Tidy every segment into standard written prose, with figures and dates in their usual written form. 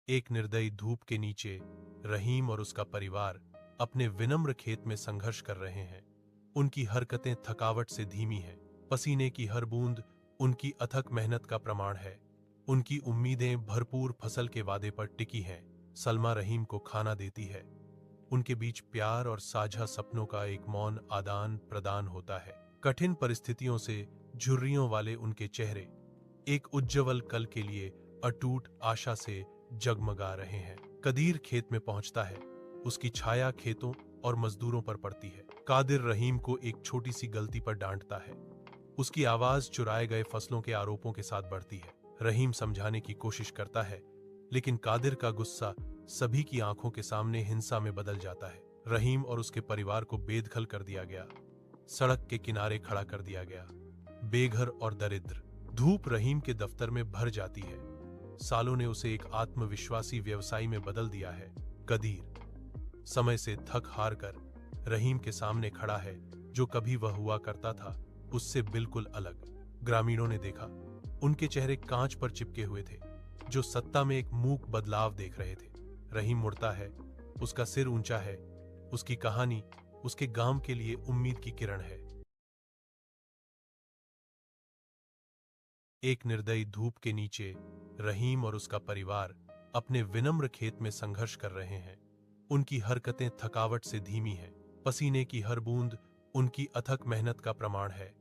एक निर्दयी धूप के नीचे रहीम और उसका परिवार अपने विनम्र खेत में संघर्ष कर रहे हैं। उनकी हरकतें थकावट से धीमी हैं। पसीने की हर बूंद उनकी अथक मेहनत का प्रमाण है। उनकी उम्मीदें भरपूर फसल के वादे पर टिकी हैं। सलमा रहीम को खाना देती है। उनके बीच प्यार और साझा सपनों का एक मौन आदान प्रदान होता है। कठिन परिस्थितियों से झुर्रियों वाले उनके चेहरे एक उज्ज्वल कल के लिए अटूट आशा से जगमगा रहे हैं। कदीर खेत में पहुंचता है। उसकी छाया खेतों और मजदूरों पर पड़ती है। कादिर रहीम को एक छोटी सी गलती पर डांटता है। उसकी आवाज चुराए गए फसलों के आरोपों के साथ बढ़ती है। रहीम समझाने की कोशिश करता है, लेकिन कादिर का गुस्सा सभी की आंखों के सामने हिंसा में बदल जाता है। रहीम और उसके परिवार को बेदखल कर दिया गया, सड़क के किनारे खड़ा कर दिया गया, बेघर और दरिद्र। धूप रहीम के दफ्तर में भर जाती है। सालों ने उसे एक आत्मविश्वासी व्यवसायी में बदल दिया है। कदीर समय से थक हार कर रहीम के सामने खड़ा है। जो कभी वह हुआ करता था उससे बिल्कुल अलग। ग्रामीणों ने देखा, उनके चेहरे कांच पर चिपके हुए थे, जो सत्ता में एक मूक बदलाव देख रहे थे। रहीम मुड़ता है, उसका सिर ऊंचा है। उसकी कहानी उसके गांव के लिए उम्मीद की किरण है। एक निर्दयी धूप के नीचे रहीम और उसका परिवार अपने विनम्र खेत में संघर्ष कर रहे हैं। उनकी हरकतें थकावट से धीमी हैं। पसीने की हर बूंद उनकी अथक मेहनत का प्रमाण है।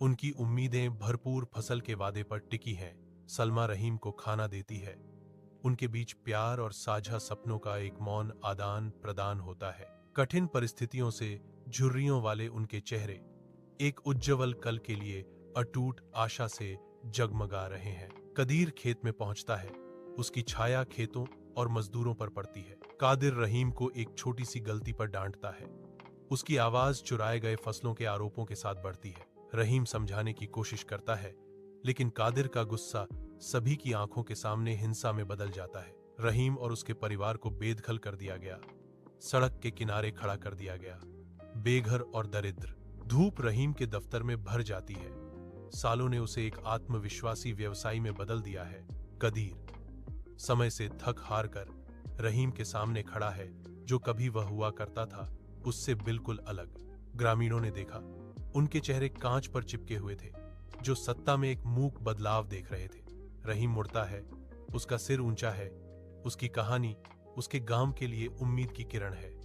उनकी उम्मीदें भरपूर फसल के वादे पर टिकी हैं। सलमा रहीम को खाना देती है। उनके बीच प्यार और साझा सपनों का एक मौन आदान प्रदान होता है। कठिन परिस्थितियों से झुर्रियों वाले उनके चेहरे एक उज्ज्वल कल के लिए अटूट आशा से जगमगा रहे हैं। कदीर खेत में पहुंचता है। उसकी छाया खेतों और मजदूरों पर पड़ती है। कादिर रहीम को एक छोटी सी गलती पर डांटता है। उसकी आवाज चुराए गए फसलों के आरोपों के साथ बढ़ती है। रहीम समझाने की कोशिश करता है, लेकिन कादिर का गुस्सा सभी की आंखों के सामने हिंसा में बदल जाता है। रहीम और उसके परिवार को बेदखल कर दिया गया, सड़क के किनारे खड़ा कर दिया गया, बेघर और दरिद्र। धूप रहीम के दफ्तर में भर जाती है। सालों ने उसे एक आत्मविश्वासी व्यवसायी में बदल दिया है। कदीर समय से थक हार कर रहीम के सामने खड़ा है। जो कभी वह हुआ करता था उससे बिल्कुल अलग। ग्रामीणों ने देखा, उनके चेहरे कांच पर चिपके हुए थे, जो सत्ता में एक मूक बदलाव देख रहे थे। रहीम मुड़ता है, उसका सिर ऊंचा है। उसकी कहानी उसके गांव के लिए उम्मीद की किरण है।